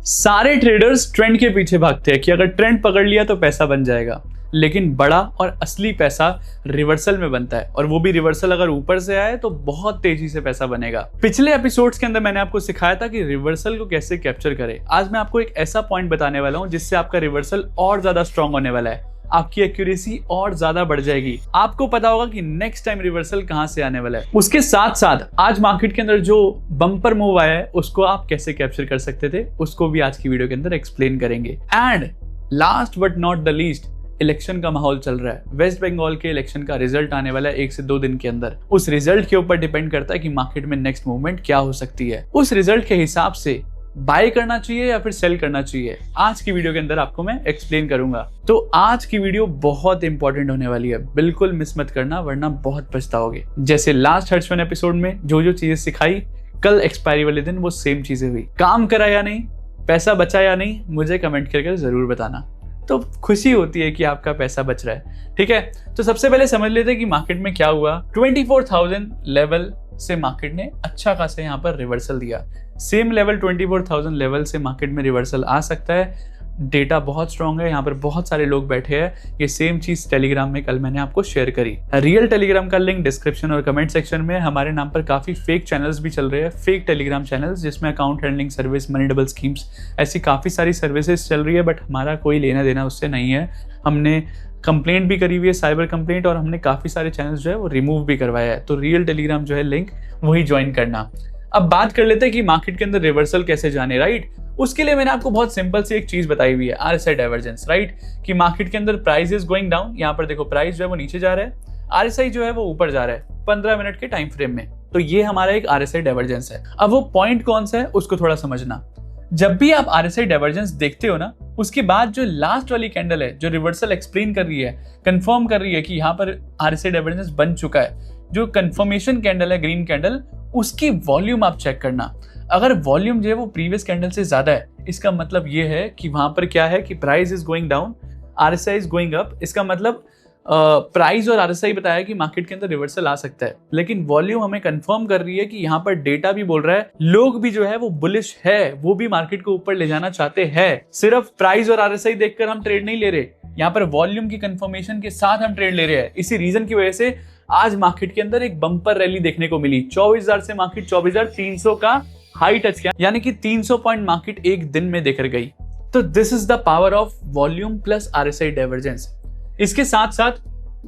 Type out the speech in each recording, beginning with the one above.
सारे traders trend के पीछे भागते हैं कि अगर ट्रेंड पकड़ लिया तो पैसा बन जाएगा, लेकिन बड़ा और असली पैसा रिवर्सल में बनता है, और वो भी रिवर्सल अगर ऊपर से आए तो बहुत तेजी से पैसा बनेगा। पिछले एपिसोड्स के अंदर मैंने आपको सिखाया था कि रिवर्सल को कैसे कैप्चर करें। आज मैं आपको एक ऐसा पॉइंट बताने वाला हूं जिससे आपका रिवर्सल और ज्यादा स्ट्रांग होने वाला है, आपकी एक्यूरेसी और ज्यादा बढ़ जाएगी। आपको पता होगा कि नेक्स्ट टाइम रिवर्सल कहां से आने वाला है। उसके साथ साथ आज मार्केट के अंदर जो बम्पर मूव आया है उसको आप कैसे कैप्चर कर सकते थे, उसको भी आज की वीडियो के अंदर एक्सप्लेन करेंगे। And last but not the least, election का माहौल चल रहा है। वेस्ट बंगाल के इलेक्शन का रिजल्ट आने वाला है 1 से 2 दिन के अंदर। उस रिजल्ट के ऊपर डिपेंड करता है कि मार्केट में नेक्स्ट मूवमेंट क्या हो सकती है। उस रिजल्ट के हिसाब से बाय करना चाहिए या फिर सेल करना चाहिए, आज की वीडियो के अंदर आपको मैं एक्सप्लेन करूंगा। तो आज की वीडियो बहुत इंपॉर्टेंट होने वाली है, बिल्कुल मिस मत करना वरना बहुत पछताओगे। जैसे लास्ट हर्षवन एपिसोड में जो चीजें सिखाई, कल एक्सपायरी वाले दिन वो सेम चीजें हुई। काम करा या नहीं, पैसा बचा या नहीं, मुझे कमेंट करके जरूर बताना। तो खुशी होती है कि आपका पैसा बच रहा है। ठीक है, तो सबसे पहले समझ लेते हैं कि मार्केट में क्या हुआ। 24,000 लेवल से मार्केट ने अच्छा खासा यहाँ पर रिवर्सल दिया। सेम लेवल 24,000 लेवल से मार्केट में रिवर्सल आ सकता है। डेटा बहुत स्ट्रांग है, यहाँ पर बहुत सारे लोग बैठे हैं। ये सेम चीज टेलीग्राम में कल मैंने आपको शेयर करी। रियल टेलीग्राम का लिंक डिस्क्रिप्शन और कमेंट सेक्शन में। हमारे नाम पर काफी फेक चैनल्स भी चल रहे हैं, फेक टेलीग्राम चैनल्स जिसमें account handling service, money double schemes, ऐसी काफी सारी सर्विसेज चल रही है, बट हमारा कोई लेना देना उससे नहीं है। हमने कंप्लेंट भी करी हुई है, साइबर कंप्लेंट, और हमने काफी सारे चैनल्स जो है वो रिमूव भी करवाया है। तो रियल टेलीग्राम जो है लिंक वही ज्वाइन करना। अब बात कर लेते हैं कि मार्केट के अंदर रिवर्सल कैसे जाने, राइट। उसके लिए मैंने आपको बहुत सिंपल सी एक चीज बताई हुई है, RSI डाइवर्जेंस, राइट। कि मार्केट के अंदर प्राइस इज गोइंग डाउन, यहाँ पर देखो प्राइस जो है वो नीचे जा रहा है, RSI जो है वो ऊपर जा रहा है 15 मिनट के टाइम फ्रेम में। तो ये हमारा एक RSI डाइवर्जेंस है। अब वो पॉइंट कौन सा है उसको थोड़ा समझना। जब भी आप RSI डाइवर्जेंस देखते हो ना, उसके बाद जो लास्ट वाली कैंडल है जो रिवर्सल एक्सप्लेन कर रही है, कंफर्म कर रही है कि यहाँ पर RSI डाइवर्जेंस बन चुका है, जो कंफर्मेशन कैंडल है ग्रीन कैंडल, उसकी वॉल्यूम आप चेक करना। अगर वॉल्यूम जो है वो प्रीवियस कैंडल से ज्यादा है, इसका मतलब ये है कि वहां पर क्या है कि price is going down, RSI is going up. इसका मतलब प्राइस और RSI बताया कि मार्केट के अंदर रिवर्सल आ सकता है, लेकिन वॉल्यूम हमें कंफर्म कर रही है कि यहाँ पर डेटा भी बोल रहा है, लोग भी जो है वो बुलिश है, वो भी मार्केट को ऊपर ले जाना चाहते हैं। सिर्फ प्राइस और RSI देखकर हम ट्रेड नहीं ले रहे, यहाँ पर वॉल्यूम की कंफर्मेशन के साथ हम ट्रेड ले रहे हैं। इसी रीजन की वजह से आज मार्केट के अंदर एक बम्पर रैली देखने को मिली। 24,000 से मार्केट 24,300 का हाई टच किया, यानी कि 300 पॉइंट मार्केट एक दिन में देकर गई। तो this is the power of volume plus RSI divergence. इसके साथ साथ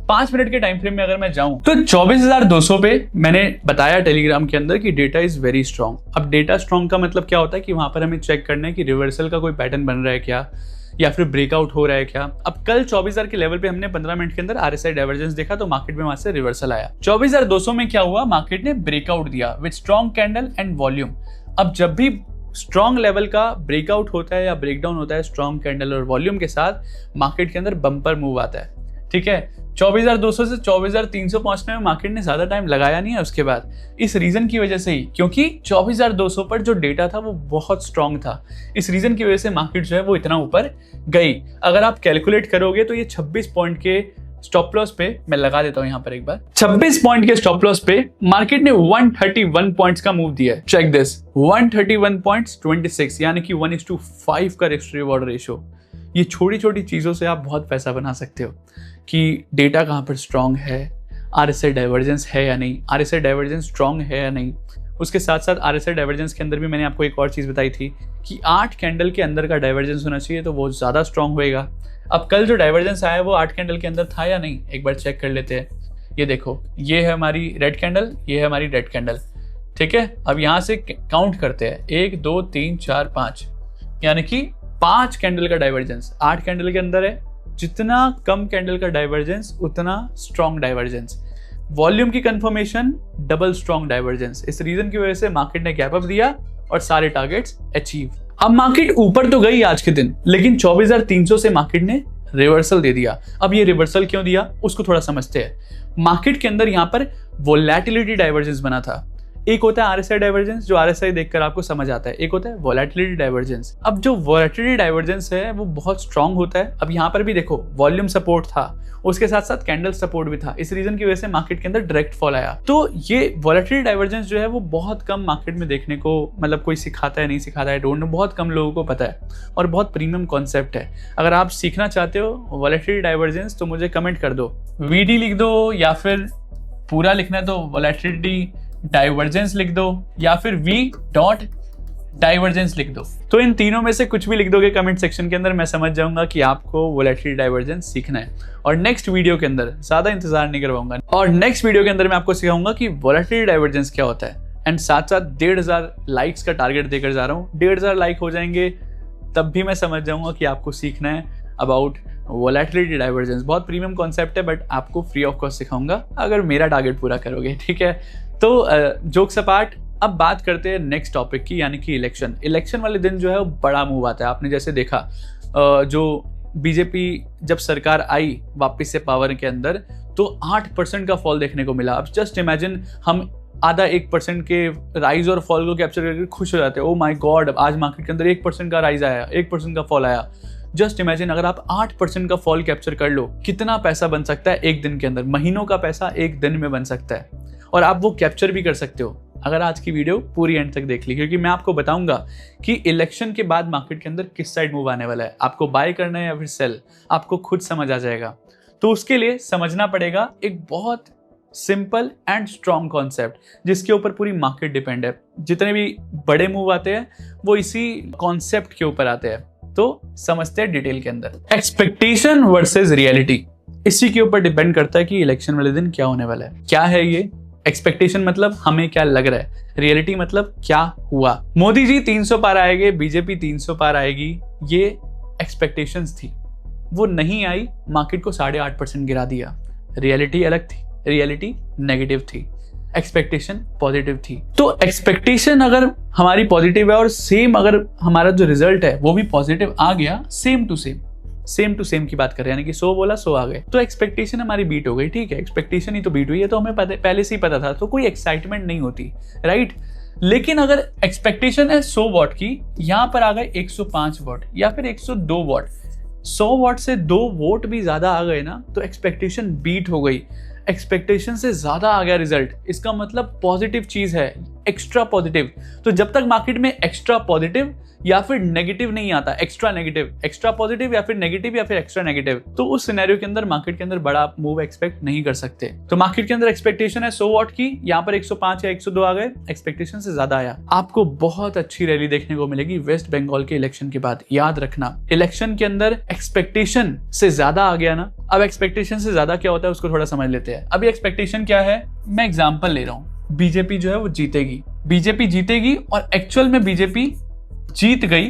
5 मिनट के टाइम फ्रेम में अगर मैं जाऊं तो 24,200 पे मैंने बताया टेलीग्राम के अंदर कि डेटा इज वेरी स्ट्रांग। अब डेटा स्ट्रांग का मतलब क्या होता है कि वहां पर हमें चेक करना है कि रिवर्सल का कोई पैटर्न बन रहा है क्या, या फिर ब्रेकआउट हो रहा है क्या। अब कल 24,000 के लेवल पे हमने 15 मिनट के अंदर RSI डाइवर्जेंस देखा, तो मार्केट में वहां से रिवर्सल आया। 24,200 में क्या हुआ, मार्केट ने ब्रेकआउट दिया with strong candle and volume. अब जब भी स्ट्रॉन्ग लेवल का ब्रेकआउट होता है या ब्रेकडाउन होता है स्ट्रॉन्ग कैंडल और वॉल्यूम के साथ, मार्केट के अंदर बम्पर मूव आता है। ठीक है, 24,200 से 24,300 पहुंचने में मार्केट ने ज्यादा टाइम लगाया नहीं है उसके बाद, इस रीजन की वजह से ही, क्योंकि 24,200 पर जो डेटा था वो बहुत स्ट्रांग था। इस रीजन की वजह से मार्केट जो है वो इतना ऊपर गई। अगर आप कैलकुलेट करोगे तो ये 26 पॉइंट के स्टॉप लॉस पे, मैं लगा देता हूं यहाँ पर एक बार, 26 पॉइंट के स्टॉप लॉस पे मार्केट ने 131 पॉइंट्स का मूव दिया है। चेक दिस, 131.26, यानी कि 1:5 का रिस्क रिवॉर्ड रेशो। ये छोटी छोटी चीजों से आप बहुत पैसा बना सकते हो कि डेटा कहाँ पर स्ट्रांग है, RSI डाइवर्जेंस है या नहीं, RSI डाइवर्जेंस स्ट्रांग है या नहीं। उसके साथ साथ RSI डाइवर्जेंस के अंदर भी मैंने आपको एक और चीज बताई थी कि 8 कैंडल के अंदर का डाइवर्जेंस होना चाहिए, तो वो ज्यादा स्ट्रांग होएगा। अब कल जो डाइवर्जेंस आया वो 8 कैंडल के अंदर था या नहीं, एक बार चेक कर लेते हैं। ये देखो, ये है हमारी रेड कैंडल, ये है हमारी रेड कैंडल। ठीक है, अब यहाँ से काउंट करते हैं, 1 2 3 4 5, यानी कि 5 कैंडल का डाइवर्जेंस 8 कैंडल के अंदर है। जितना कम कैंडल का डाइवर्जेंस उतना स्ट्रॉन्ग डाइवर्जेंस। वॉल्यूम की कंफर्मेशन, डबल स्ट्रॉन्ग डाइवर्जेंस। इस रीजन की वजह से मार्केट ने गैप अप दिया और सारे टारगेट्स अचीव। अब मार्केट ऊपर तो गई आज के दिन, लेकिन 24,300 से मार्केट ने रिवर्सल दे दिया। अब ये रिवर्सल क्यों दिया उसको थोड़ा समझते हैं। मार्केट के अंदर यहाँ पर वोलैटिलिटी डाइवर्जेंस बना था। एक होता है आरएसआई डाइवर्जेंस, जो आरएसआई देखकर आपको समझ आता है। एक होता है वोलेटिलिटी डाइवर्जेंस। अब जो वोलेटिलिटी डाइवर्जेंस है वो बहुत स्ट्रांग होता है। अब यहाँ पर भी देखो वॉल्यूम सपोर्ट था, उसके साथ साथ कैंडल सपोर्ट भी था। इस रीजन की वजह से मार्केट के अंदर डायरेक्ट फॉल आया। तो ये वोलेटिलिटी डाइवर्जेंस जो है वो बहुत कम मार्केट में देखने को, मतलब कोई सिखाता है नहीं सिखाता है डोंट नो, बहुत कम लोगों को पता है और बहुत प्रीमियम कॉन्सेप्ट है। अगर आप सीखना चाहते हो वोलेटिलिटी डाइवर्जेंस तो मुझे कमेंट कर दो, वीडी लिख दो, या फिर पूरा लिखना है तो वोलेटिलिटी डाइवर्जेंस लिख दो, या फिर वी डॉट डाइवर्जेंस लिख दो। तो इन तीनों में से कुछ भी लिख दोगे कमेंट सेक्शन के अंदर, मैं समझ जाऊंगा कि आपको वोलेटिलिटी डाइवर्जेंस सीखना है। और नेक्स्ट वीडियो के अंदर, ज्यादा इंतजार नहीं करवाऊंगा, और नेक्स्ट वीडियो के अंदर मैं आपको सिखाऊंगा कि वोलेटिलिटी डाइवर्जेंस क्या होता है। एंड साथ साथ 1500 लाइक्स का टारगेट देकर जा रहा हूँ। 1500 लाइक हो जाएंगे तब भी मैं समझ जाऊंगा कि आपको सीखना है अबाउट वोलेटिलिटी डाइवर्जेंस। बहुत प्रीमियम कॉन्सेप्ट है, बट आपको फ्री ऑफ कॉस्ट सिखाऊंगा अगर मेरा टारगेट पूरा करोगे, ठीक है। तो जोक्स अपार्ट, अब बात करते हैं नेक्स्ट टॉपिक की, यानी कि इलेक्शन। इलेक्शन वाले दिन जो है वो बड़ा मूव आता है। आपने जैसे देखा जो बीजेपी जब सरकार आई वापस से पावर के अंदर, तो 8% का फॉल देखने को मिला। अब जस्ट इमेजिन, हम आधा 1% के राइज और फॉल को कैप्चर करके खुश हो जाते हैं, ओ माय गॉड आज मार्केट के अंदर 1% का राइज आया, 1% का फॉल आया। जस्ट इमेजिन अगर आप 8% का फॉल कैप्चर कर लो, कितना पैसा बन सकता है एक दिन के अंदर। महीनों का पैसा एक दिन में बन सकता है, और आप वो कैप्चर भी कर सकते हो अगर आज की वीडियो पूरी एंड तक देख ली, क्योंकि मैं आपको बताऊंगा कि इलेक्शन के बाद मार्केट के अंदर किस साइड मूव आने वाला है। आपको बाय करना है या फिर सेल, आपको खुद समझ आ जाएगा। तो उसके लिए समझना पड़ेगा एक बहुत सिंपल एंड स्ट्रॉन्ग कॉन्सेप्ट, जिसके ऊपर पूरी मार्केट डिपेंड है। जितने भी बड़े मूव आते हैं वो इसी कॉन्सेप्ट के ऊपर आते हैं। तो समझते हैं डिटेल के अंदर। एक्सपेक्टेशन वर्सेस रियलिटी, इसी के ऊपर डिपेंड करता है कि इलेक्शन वाले दिन क्या होने वाला है। क्या है ये? एक्सपेक्टेशन मतलब हमें क्या लग रहा है, रियलिटी मतलब क्या हुआ। मोदी जी 300 पार आएंगे, बीजेपी 300 पार आएगी, ये एक्सपेक्टेशंस थी, वो नहीं आई, मार्केट को 8.5% गिरा दिया। रियलिटी अलग थी, रियलिटी नेगेटिव थी, एक्सपेक्टेशन पॉजिटिव थी। तो एक्सपेक्टेशन अगर हमारी पॉजिटिव है और सेम अगर हमारा जो रिजल्ट है वो भी पॉजिटिव आ गया, सेम टू सेम की बात कर रहे हैं, यानी कि 100 बोला 100 आ गए, तो एक्सपेक्टेशन हमारी बीट हो गई। ठीक है, एक्सपेक्टेशन ही तो बीट हुई है, तो हमें पहले से ही पता था, तो कोई एक्साइटमेंट नहीं होती, राइट। लेकिन अगर एक्सपेक्टेशन है 100 वॉट की, यहां पर आ गए 105 वॉट या फिर 102 वॉट, 100 वॉट से 2 वोट भी ज्यादा आ गए ना, तो एक्सपेक्टेशन बीट हो गई, एक्सपेक्टेशन से ज्यादा आ गया रिजल्ट। इसका मतलब पॉजिटिव चीज है, एक्स्ट्रा पॉजिटिव। तो जब तक मार्केट में एक्स्ट्रा पॉजिटिव या फिर नेगेटिव नहीं आता, एक्स्ट्रा नेगेटिव, एक्स्ट्रा पॉजिटिव या फिर नेगेटिव या फिर एक्स्ट्रा नेगेटिव, तो उस सिनेरियो के अंदर मार्केट के अंदर बड़ा मूव एक्सपेक्ट नहीं कर सकते। तो मार्केट के अंदर एक्सपेक्टेशन है 100 वॉट की, यहाँ पर 105 या 102 आ गए, एक्सपेक्टेशन से ज्यादा आया। आपको बहुत अच्छी रैली देखने को मिलेगी वेस्ट बंगाल के इलेक्शन के बाद। याद रखना, इलेक्शन के अंदर एक्सपेक्टेशन से ज्यादा आ गया ना। अब एक्सपेक्टेशन से ज्यादा क्या होता है उसको थोड़ा समझ लेते हैं। अभी एक्सपेक्टेशन क्या है, मैं एग्जाम्पल ले रहा हूँ, बीजेपी जो है वो जीतेगी, बीजेपी जीतेगी और एक्चुअल में बीजेपी जीत गई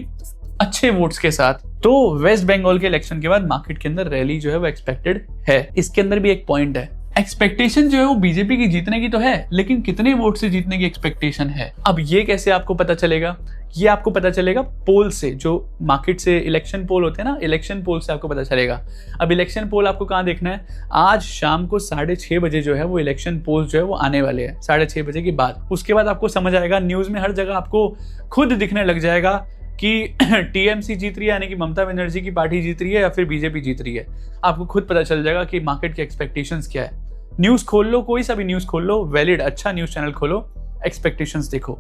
अच्छे वोट्स के साथ। तो वेस्ट बंगाल के इलेक्शन के बाद मार्केट के अंदर रैली जो है वो एक्सपेक्टेड है। इसके अंदर भी एक पॉइंट है, एक्सपेक्टेशन जो है वो बीजेपी की जीतने की तो है, लेकिन कितने वोट से जीतने की एक्सपेक्टेशन है। अब ये कैसे आपको पता चलेगा? ये आपको पता चलेगा पोल से, जो मार्केट से इलेक्शन पोल होते हैं ना, इलेक्शन पोल से आपको पता चलेगा। अब इलेक्शन पोल आपको कहाँ देखना है? आज शाम को 6:30 बजे जो है वो इलेक्शन पोल जो है वो आने वाले हैं, 6:30 बजे के बाद। उसके बाद आपको समझ आएगा, न्यूज में हर जगह आपको खुद दिखने लग जाएगा कि टीएमसी जीत रही है, यानी कि ममता बनर्जी की पार्टी जीत रही है, या फिर बीजेपी जीत रही है। आपको खुद पता चल जाएगा कि मार्केट की एक्सपेक्टेशंस क्या है। न्यूज खोल लो, कोई सा भी न्यूज खोल लो, वैलिड अच्छा न्यूज चैनल खोलो, एक्सपेक्टेशंस देखो,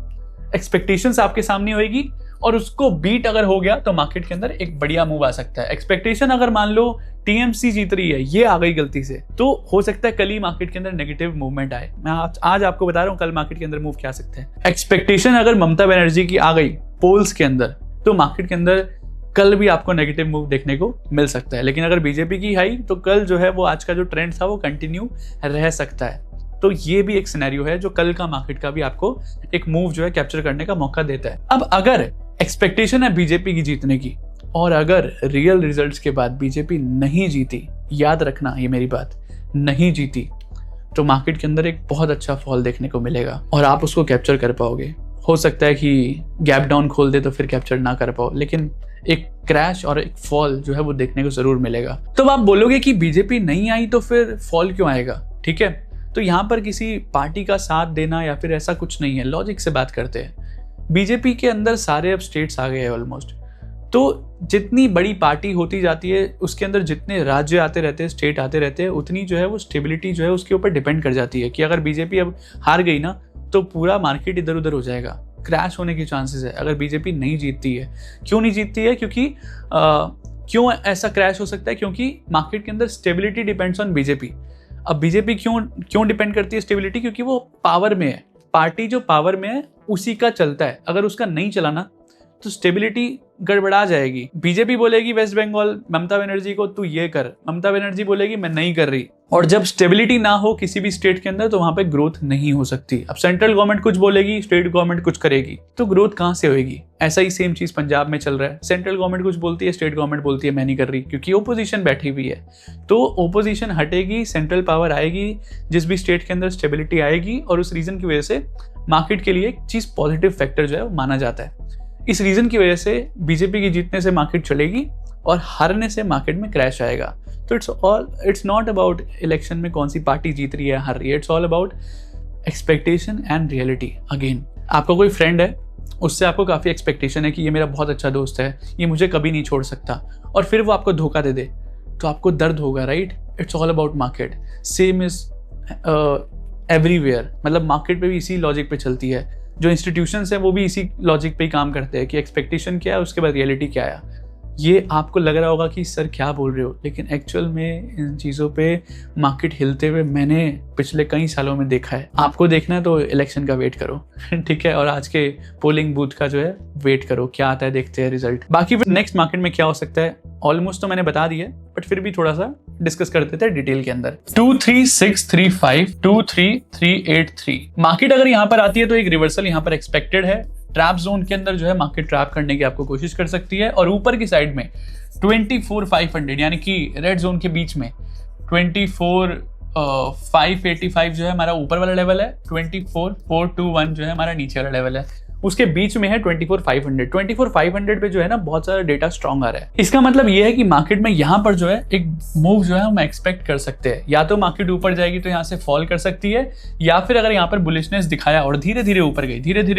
एक्सपेक्टेशंस आपके सामने होएगी और उसको बीट अगर हो गया तो मार्केट के अंदर एक बढ़िया मूव आ सकता है। एक्सपेक्टेशन अगर मान लो टीएमसी जीत रही है, ये आ गई गलती से, तो हो सकता है कल ही मार्केट के अंदर नेगेटिव मूवमेंट आए। मैं आज आपको बता रहा हूं कल मार्केट के अंदर मूव क्या आ सकते हैं। एक्सपेक्टेशन अगर ममता बनर्जी की आ गई पोल्स के अंदर, तो मार्केट के अंदर कल भी आपको नेगेटिव मूव देखने को मिल सकता है। लेकिन अगर बीजेपी की आई तो कल जो है वो आज का जो ट्रेंड था वो कंटिन्यू रह सकता है। तो ये भी एक सिनेरियो है जो कल का मार्केट का भी आपको एक मूव जो है कैप्चर करने का मौका देता है। अब अगर एक्सपेक्टेशन है बीजेपी की जीतने की और अगर रियल रिजल्ट्स के बाद बीजेपी नहीं जीती, याद रखना ये मेरी बात, नहीं जीती, तो मार्केट के अंदर एक बहुत अच्छा फॉल देखने को मिलेगा और आप उसको कैप्चर कर पाओगे। हो सकता है कि गैप डाउन खोल दे तो फिर कैप्चर ना कर पाओ, लेकिन एक क्रैश और एक फॉल जो है वो देखने को जरूर मिलेगा। तो आप बोलोगे कि बीजेपी नहीं आई तो फिर फॉल क्यों आएगा? ठीक है, तो यहाँ पर किसी पार्टी का साथ देना या फिर ऐसा कुछ नहीं है, लॉजिक से बात करते हैं। बीजेपी के अंदर सारे अब स्टेट्स आ गए हैं ऑलमोस्ट, तो जितनी बड़ी पार्टी होती जाती है उसके अंदर जितने राज्य आते रहते हैं, स्टेट आते रहते हैं, उतनी जो है वो स्टेबिलिटी जो है उसके ऊपर डिपेंड कर जाती है कि अगर बीजेपी अब हार गई ना तो पूरा मार्केट इधर उधर हो जाएगा, क्रैश होने के चांसेस है अगर बीजेपी नहीं जीतती है। क्यों नहीं जीतती है? क्योंकि क्यों ऐसा क्रैश हो सकता है? क्योंकि मार्केट के अंदर स्टेबिलिटी डिपेंड्स ऑन बीजेपी। अब बीजेपी क्यों डिपेंड करती है स्टेबिलिटी? क्योंकि वो पावर में है, पार्टी जो पावर में है उसी का चलता है। अगर उसका नहीं चला ना तो स्टेबिलिटी गड़बड़ा जाएगी। बीजेपी बोलेगी वेस्ट बंगाल ममता बनर्जी को तू ये कर, ममता बनर्जी बोलेगी मैं नहीं कर रही, और जब स्टेबिलिटी ना हो किसी भी स्टेट के अंदर तो वहां पे ग्रोथ नहीं हो सकती। अब सेंट्रल गवर्नमेंट कुछ बोलेगी, स्टेट गवर्नमेंट कुछ करेगी, तो ग्रोथ कहां से होगी? ऐसा ही सेम चीज पंजाब में चल रहा है। सेंट्रल गवर्नमेंट कुछ बोलती है, स्टेट गवर्नमेंट बोलती है मैं नहीं कर रही, क्योंकि ओपोजिशन बैठी हुई है। तो ओपोजिशन हटेगी, सेंट्रल पावर आएगी, जिस भी स्टेट के अंदर स्टेबिलिटी आएगी, और उस रीजन की वजह से मार्केट के लिए एक चीज पॉजिटिव फैक्टर जो है वो माना जाता है। इस रीजन की वजह से बीजेपी की जीतने से मार्केट चलेगी और हारने से मार्केट में क्रैश आएगा। तो इट्स नॉट अबाउट इलेक्शन में कौन सी पार्टी जीत रही है हार रही है, it's all about expectation and reality. Again, आपका कोई फ्रेंड है, उससे आपको काफ़ी एक्सपेक्टेशन है कि ये मेरा बहुत अच्छा दोस्त है, ये मुझे कभी नहीं छोड़ सकता, और फिर वो आपको धोखा दे दे तो आपको दर्द होगा, right? It's all about market. Same is everywhere, मतलब मार्केट पे भी इसी लॉजिक पे चलती है। जो इंस्टीट्यूशंस हैं वो भी इसी लॉजिक पे ही काम करते हैं कि एक्सपेक्टेशन क्या है, उसके बाद रियलिटी क्या है। ये आपको लग रहा होगा कि सर क्या बोल रहे हो, लेकिन एक्चुअल में इन चीज़ों पे मार्केट हिलते हुए मैंने पिछले कई सालों में देखा है। आपको देखना है तो इलेक्शन का वेट करो ठीक है, और आज के पोलिंग बूथ का जो है वेट करो, क्या आता है देखते हैं रिजल्ट। बाकी फिर नेक्स्ट मार्केट में क्या हो सकता है ऑलमोस्ट तो मैंने बता दिया, बट फिर भी थोड़ा सा डिस्कस कर देते हैं डिटेल के अंदर। 23635 23383 मार्केट अगर यहाँ पर आती है तो एक रिवर्सल यहाँ पर एक्सपेक्टेड है। ट्रैप जोन के अंदर जो है मार्केट ट्रैप करने की आपको कोशिश कर सकती है, और ऊपर की साइड में 24500 यानी कि रेड जोन के बीच में 24585 जो है हमारा ऊपर वाला लेवल है, 24421 जो है हमारा नीचे वाला लेवल है, उसके बीच में है 24500। 24500 पे जो है ना बहुत सारा डेटा स्ट्रॉन्ग आ रहा है। इसका मतलब ये है कि मार्केट में यहाँ पर जो है एक मूव जो है हम एक्सपेक्ट कर सकते हैं। या तो मार्केट ऊपर जाएगी तो यहाँ से फॉल कर सकती है, या फिर अगर यहाँ पर बुलिशनेस दिखाया और धीरे धीरे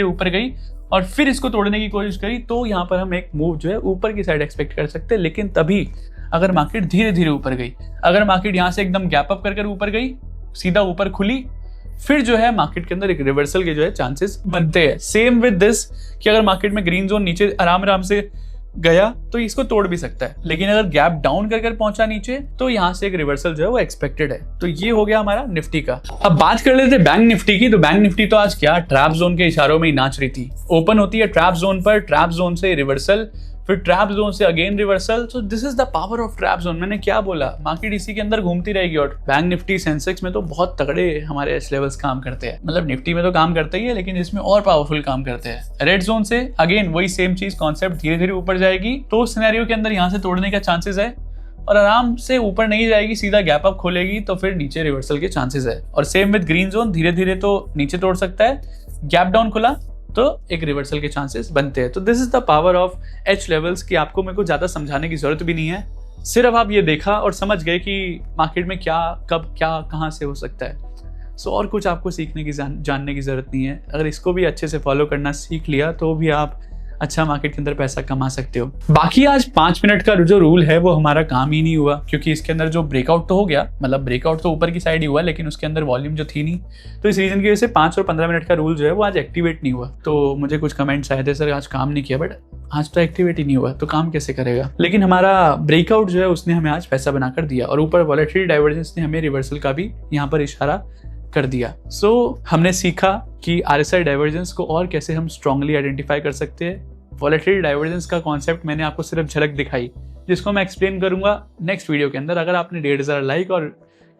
ऊपर गई और फिर इसको तोड़ने की कोशिश करी, तो यहाँ पर हम एक मूव जो है ऊपर की साइड एक्सपेक्ट कर सकते हैं। लेकिन तभी अगर मार्केट धीरे धीरे ऊपर गई, अगर मार्केट यहाँ से एकदम गैप अप कर ऊपर गई, सीधा ऊपर खुली, फिर जो है मार्केट के अंदर एक रिवर्सल के जो है चांसेस बनते हैं। सेम विद दिस कि अगर मार्केट में ग्रीन जोन नीचे आराम से गया तो इसको तोड़ भी सकता है, लेकिन अगर गैप डाउन कर पहुंचा नीचे तो यहाँ से एक रिवर्सल जो है वो एक्सपेक्टेड है। तो ये हो गया हमारा निफ्टी का। अब बात कर लेते हैं बैंक निफ्टी की। तो बैंक निफ्टी तो आज क्या ट्रैप जोन के इशारों में ही नाच रही थी। ओपन होती है ट्रैप जोन पर, ट्रैप जोन से रिवर्सल, फिर ट्रैप जोन से again reversal. So this is the power of trap zone. मैंने क्या बोला, मार्केट इसी के अंदर घूमती रहेगी। और बैंक निफ्टी सेंसेक्स में तो बहुत तगड़े हमारे एस लेवल्स काम करते हैं, मतलब निफ्टी में तो काम करते ही है लेकिन इसमें और पावरफुल काम करते हैं। रेड जोन से अगेन वही सेम चीज कॉन्सेप्ट, धीरे धीरे ऊपर जाएगी तो उस सिनेरियो के अंदर यहाँ से तोड़ने का चांसेस है, और आराम से ऊपर नहीं जाएगी, सीधा गैप अप खोलेगी तो फिर नीचे रिवर्सल के चांसेस है। और सेम विद ग्रीन जोन, धीरे धीरे तो नीचे तोड़ सकता है, गैप डाउन खुला तो एक रिवर्सल के चांसेस बनते हैं। तो this is the power of H levels कि आपको मेरे को ज्यादा समझाने की जरूरत भी नहीं है, सिर्फ आप ये देखा और समझ गए कि मार्केट में क्या कब क्या कहाँ से हो सकता है। सो और कुछ आपको सीखने की जानने की जरूरत नहीं है। अगर इसको भी अच्छे से फॉलो करना सीख लिया तो भी आप अच्छा मार्केट के अंदर पैसा कमा सकते हो। बाकी आज 5 मिनट का जो रूल है वो हमारा काम ही नहीं हुआ, क्योंकि इसके अंदर जो ब्रेकआउट तो हो गया, मतलब ब्रेकआउट तो ऊपर की साइड ही हुआ लेकिन उसके अंदर वॉल्यूम जो थी नहीं, तो इस रीजन की वजह से 5 और 15 मिनट का रूल जो है वो आज एक्टिवेट नहीं हुआ। तो मुझे कुछ कमेंट्स आए थे सर आज काम नहीं किया, बट आज तो एक्टिवेट ही नहीं हुआ तो काम कैसे करेगा। लेकिन हमारा ब्रेकआउट जो है उसने हमें आज पैसा बनाकर दिया, और ऊपर वॉलेटिलिटी डाइवर्जेंस ने हमें रिवर्सल का भी यहाँ पर इशारा कर दिया। सो हमने सीखा कि RSI डाइवर्जेंस को और कैसे हम स्ट्रांगली आइडेंटिफाई कर सकते हैं। वॉलेटिलिटी डाइवर्जेंस का कॉन्सेप्ट मैंने आपको सिर्फ झलक दिखाई, जिसको मैं एक्सप्लेन करूंगा नेक्स्ट वीडियो के अंदर। अगर आपने 1500 लाइक और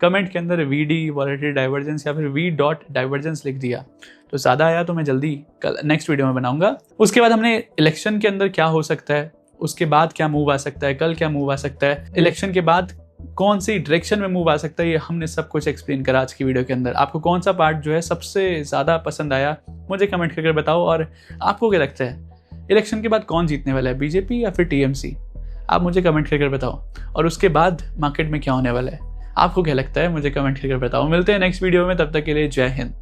कमेंट के अंदर VD वॉलेटिलिटी डाइवर्जेंस या फिर V डाइवर्जेंस लिख दिया तो ज़्यादा आया तो मैं जल्दी कल नेक्स्ट वीडियो में बनाऊंगा। उसके बाद हमने इलेक्शन के अंदर क्या हो सकता है, उसके बाद क्या मूव आ सकता है, कल क्या मूव आ सकता है, इलेक्शन के बाद कौन सी डायरेक्शन में मूव आ सकता है, ये हमने सब कुछ एक्सप्लेन करा आज की वीडियो के अंदर। आपको कौन सा पार्ट जो है सबसे ज़्यादा पसंद आया मुझे कमेंट करके बताओ, और आपको क्या लगता है इलेक्शन के बाद कौन जीतने वाला है, बीजेपी या फिर TMC, आप मुझे कमेंट करके बताओ। और उसके बाद मार्केट में क्या होने वाला है आपको क्या लगता है मुझे कमेंट करके बताओ। मिलते हैं नेक्स्ट वीडियो में, तब तक के लिए जय हिंद।